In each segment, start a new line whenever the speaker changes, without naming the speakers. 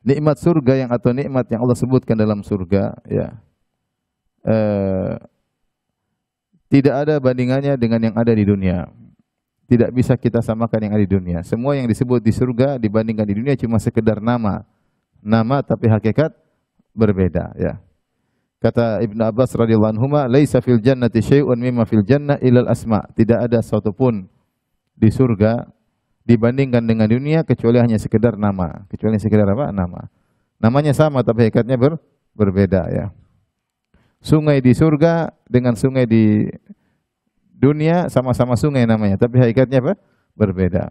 Nikmat surga atau nikmat yang Allah sebutkan dalam surga, ya, tidak ada bandingannya dengan yang ada di dunia. Tidak bisa kita samakan yang ada di dunia. Semua yang disebut di surga dibandingkan di dunia cuma sekedar nama. Nama tapi hakikat berbeda, ya. Kata Ibnu Abbas radhiyallahu anhuma, "Laisa fil jannati syai'un mimma fil jannah illal asma." Tidak ada sesuatu pun di surga dibandingkan dengan dunia kecuali hanya sekedar nama. Kecuali sekedar apa? Nama. Namanya sama tapi hakikatnya berbeda, ya. Sungai di surga dengan sungai di dunia sama-sama sungai namanya, tapi hakikatnya apa? Berbeda.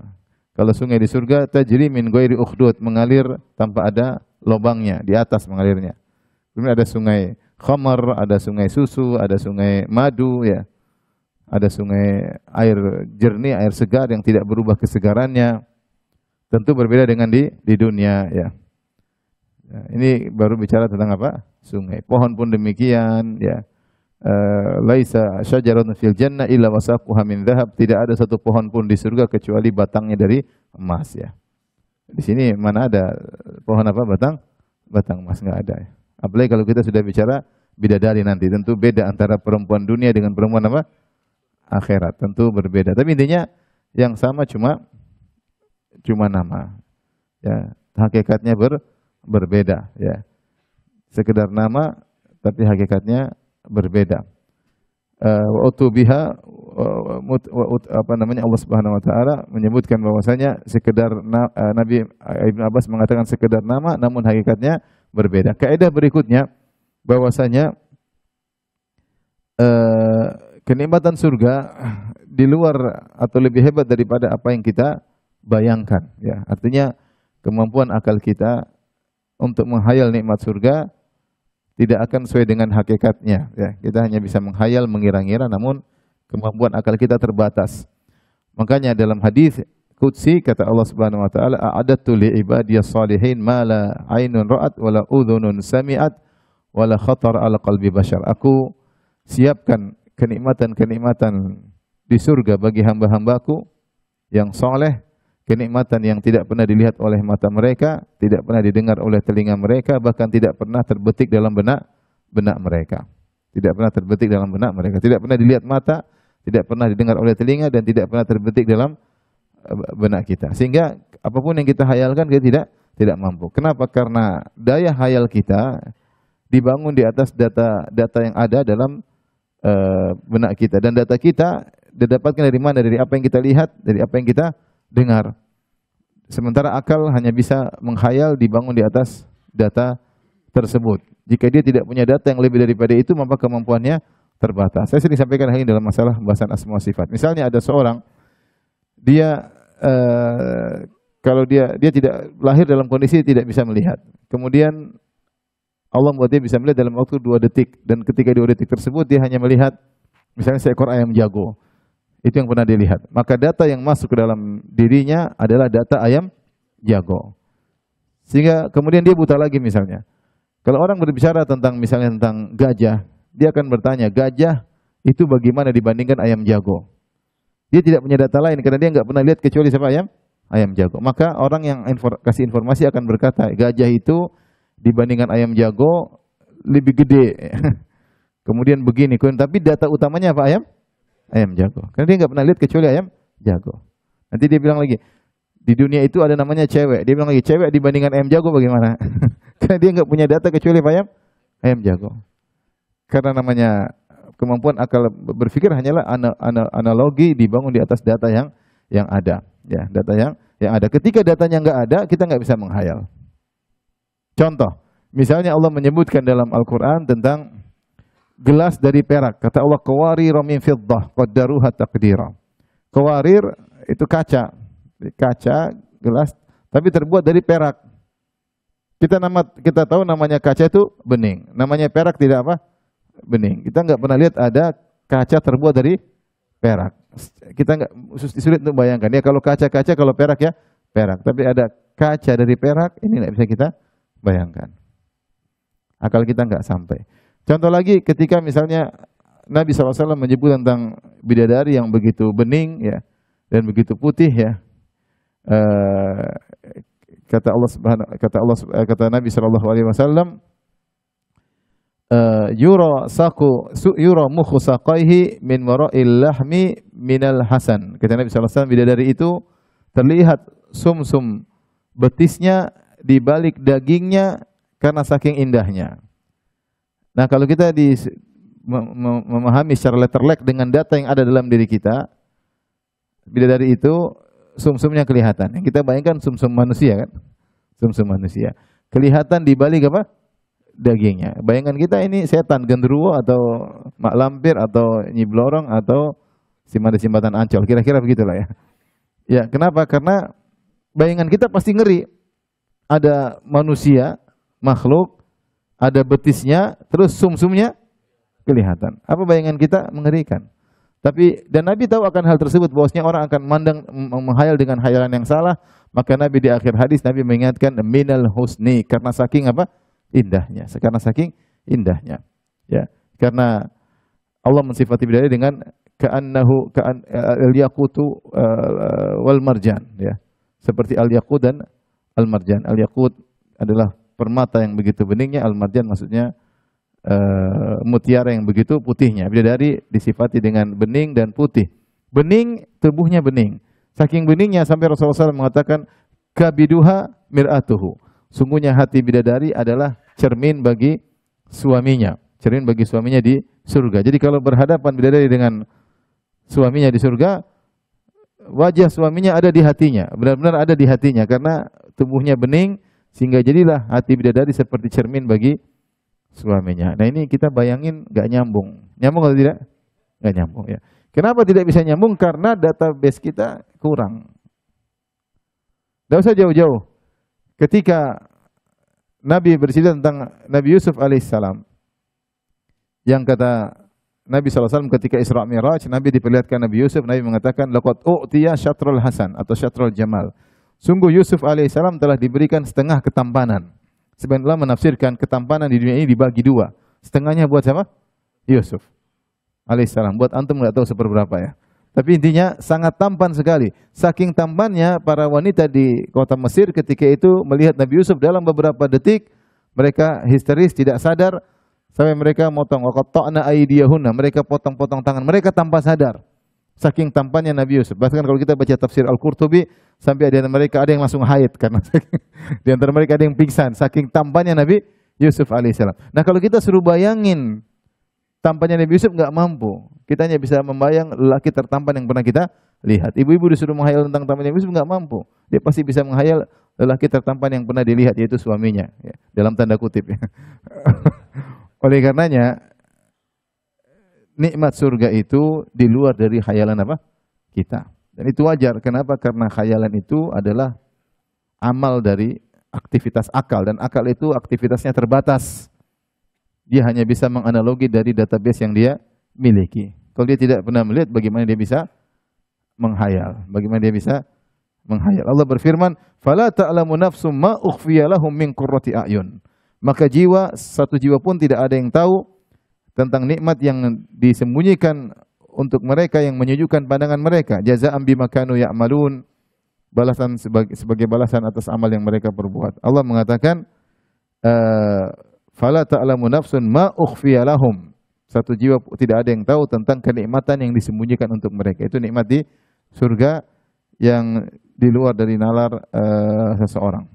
Kalau sungai di surga tajri min ghairi ukhdud, mengalir tanpa ada lubangnya, di atas mengalirnya. Kemudian ada sungai khamar, ada sungai susu, ada sungai madu, ya. Ada sungai air jernih, air segar yang tidak berubah kesegarannya. Tentu berbeda dengan di dunia, ya. Ini baru bicara tentang apa? Sungai. Pohon pun demikian, ya. Laisa syajaratun fil jannah illa wasaquha min dhahab. Tidak ada satu pohon pun di surga kecuali batangnya dari emas, ya. Di sini mana ada pohon apa batang emas, enggak ada, ya. Apalagi kalau kita sudah bicara bidadari nanti, tentu beda antara perempuan dunia dengan perempuan apa? Akhirat, tentu berbeda. Tapi intinya yang sama cuma nama, ya. Hakikatnya berbeda, ya. Sekedar nama tapi hakikatnya berbeda. Wa utubiha apa namanya, Allah Subhanahu wa taala menyebutkan bahwasanya sekedar Nabi Ibnu Abbas mengatakan sekedar nama namun hakikatnya berbeda. Kaidah berikutnya bahwasanya kenikmatan surga di luar atau lebih hebat daripada apa yang kita bayangkan, ya. Artinya kemampuan akal kita untuk menghayal nikmat surga tidak akan sesuai dengan hakikatnya, ya. Kita hanya bisa menghayal, mengira-ngira, namun kemampuan akal kita terbatas. Makanya dalam hadis qudsi kata Allah Subhanahu wa taala, "A'adattu li ibadiyas shalihin ma la 'ainun ra'at wa la udhunun sami'at wa la khatar 'ala qalbi bashar." Aku siapkan kenikmatan-kenikmatan di surga bagi hamba-hambaku yang saleh, kenikmatan yang tidak pernah dilihat oleh mata mereka, tidak pernah didengar oleh telinga mereka, bahkan tidak pernah terbetik dalam benak mereka. Tidak pernah terbetik dalam benak mereka, tidak pernah dilihat mata, tidak pernah didengar oleh telinga, dan tidak pernah terbetik dalam benak kita. Sehingga apapun yang kita hayalkan kita tidak mampu. Kenapa? Karena daya hayal kita dibangun di atas data yang ada dalam benak kita, dan data kita didapatkan dari mana? Dari apa yang kita lihat, dari apa yang kita dengar. Sementara akal hanya bisa menghayal dibangun di atas data tersebut. Jika dia tidak punya data yang lebih daripada itu, maka kemampuannya terbatas. Saya sering sampaikan hal ini dalam masalah pembahasan asma sifat. Misalnya ada seorang, dia kalau dia tidak lahir dalam kondisi tidak bisa melihat. Kemudian Allah membuat dia bisa melihat dalam waktu 2 detik, dan ketika 2 detik tersebut dia hanya melihat misalnya seekor ayam jago. Itu yang pernah dilihat. Maka data yang masuk ke dalam dirinya adalah data ayam jago. Sehingga kemudian dia buta lagi misalnya. Kalau orang berbicara tentang misalnya tentang gajah, dia akan bertanya, gajah itu bagaimana dibandingkan ayam jago? Dia tidak punya data lain karena dia nggak pernah lihat kecuali siapa? Ayam jago. Maka orang yang kasih informasi akan berkata, gajah itu dibandingkan ayam jago lebih gede. Kemudian begini, tapi data utamanya apa? Ayam jago. Karena dia nggak pernah lihat kecuali ayam jago. Nanti dia bilang lagi, di dunia itu ada namanya cewek. Dia bilang lagi, cewek dibandingkan ayam jago bagaimana? Karena dia nggak punya data kecuali ayam jago. Karena namanya kemampuan akal berpikir hanyalah analogi dibangun di atas data yang ada. Ya, data yang ada. Ketika datanya nggak ada, kita nggak bisa menghayal. Contoh, misalnya Allah menyebutkan dalam Al-Quran tentang gelas dari perak. Kata Allah, qawarir min fiddah qaddaruha taqdira. Qawarir itu kaca, gelas, tapi terbuat dari perak. Kita tahu namanya kaca itu bening, namanya perak tidak apa? Bening. Kita nggak pernah lihat ada kaca terbuat dari perak. Kita nggak sulit untuk bayangkan. Ya kalau kaca, kalau perak ya perak. Tapi ada kaca dari perak, ini nggak bisa kita bayangkan. Akal kita nggak sampai. Contoh lagi, ketika misalnya Nabi SAW menyebut tentang bidadari yang begitu bening, ya, dan begitu putih, ya. kata Nabi sallallahu alaihi wasallam, yura mukhu saqaihi min wara'il lahmi minal hasan. Kata Nabi sallallahu alaihi wasallam, bidadari itu terlihat sumsum betisnya di balik dagingnya karena saking indahnya. Nah, kalau kita memahami secara letterlek dengan data yang ada dalam diri kita, bidadari itu sumsumnya kelihatan. Yang kita bayangkan sumsum manusia kan? Sumsum manusia. Kelihatan di balik apa? Dagingnya. Bayangan kita ini setan, genderuwo atau mak lampir atau Nyi Blorong atau simbatan Ancol. Kira-kira begitulah ya. Ya, kenapa? Karena bayangan kita pasti ngeri. Ada manusia, makhluk, ada betisnya, terus sumsumnya kelihatan. Apa bayangan kita? Mengerikan. Tapi dan Nabi tahu akan hal tersebut, bahwasanya orang akan menghayal dengan hayalan yang salah. Maka Nabi di akhir hadis Nabi mengingatkan minal husni, karena saking apa? Indahnya. Karena saking indahnya. Ya, karena Allah mensifati bidadari dengan ka'annahu al-yaqutu wal marjan, ya. Seperti al-yaqut dan al-marjan. Al-yaqut adalah permata yang begitu beningnya, al-marjan maksudnya mutiara yang begitu putihnya. Bidadari disifati dengan bening dan putih. Bening, tubuhnya bening. Saking beningnya sampai Rasulullah SAW mengatakan kabiduha mir'atuhu. Sungguhnya hati bidadari adalah cermin bagi suaminya. Cermin bagi suaminya di surga. Jadi kalau berhadapan bidadari dengan suaminya di surga, wajah suaminya ada di hatinya. Benar-benar ada di hatinya karena tubuhnya bening, sehingga jadilah hati bidadari seperti cermin bagi suaminya. Nah, ini kita bayangin gak nyambung. Nyambung atau tidak? Gak nyambung ya. Kenapa tidak bisa nyambung? Karena database kita kurang. Tidak usah jauh-jauh. Ketika Nabi bercerita tentang Nabi Yusuf alaihissalam, yang kata Nabi SAW ketika Isra Mi'raj, Nabi diperlihatkan Nabi Yusuf, Nabi mengatakan laqad u'tiya syatrul hasan atau syatrul jamal. Sungguh Yusuf alaihissalam telah diberikan setengah ketampanan. Sebagian ulama menafsirkan ketampanan di dunia ini dibagi dua. Setengahnya buat siapa? Yusuf alaihissalam. Buat antum nggak tahu seberapa ya. Tapi intinya sangat tampan sekali. Saking tampannya para wanita di kota Mesir ketika itu melihat Nabi Yusuf dalam beberapa detik mereka histeris, tidak sadar sampai mereka motong waqatta'na aydiyahunna, mereka potong-potong tangan mereka tanpa sadar. Saking tampannya Nabi Yusuf. Bahkan kalau kita baca tafsir Al-Qurtubi sampai ada mereka ada yang langsung haid karena di antara mereka ada yang pingsan saking tampannya Nabi Yusuf alaihissalam. Nah, kalau kita suruh bayangin tampannya Nabi Yusuf nggak mampu. Kita hanya bisa membayang lelaki tertampan yang pernah kita lihat. Ibu-ibu disuruh menghayal tentang tampannya Nabi Yusuf nggak mampu. Dia pasti bisa menghayal lelaki tertampan yang pernah dilihat, yaitu suaminya, ya, dalam tanda kutip. Ya. Oleh karenanya nikmat surga itu di luar dari khayalan apa? Kita. Dan itu wajar. Kenapa? Karena khayalan itu adalah amal dari aktivitas akal. Dan akal itu aktivitasnya terbatas. Dia hanya bisa menganalogi dari database yang dia miliki. Kalau dia tidak pernah melihat, bagaimana dia bisa menghayal? Bagaimana dia bisa menghayal? Allah berfirman, "Fala ta'lamu nafsum ma ukhfiya lahum min qurrati a'yun." Maka satu jiwa pun tidak ada yang tahu tentang nikmat yang disembunyikan untuk mereka yang menyejukkan pandangan mereka. Jazaa'an bima kanu ya'malun, balasan sebagai balasan atas amal yang mereka perbuat. Allah mengatakan, fala ta'lamu nafsun ma ukhfiya lahum. Satu jiwa tidak ada yang tahu tentang kenikmatan yang disembunyikan untuk mereka. Itu nikmat di surga yang di luar dari nalar seseorang.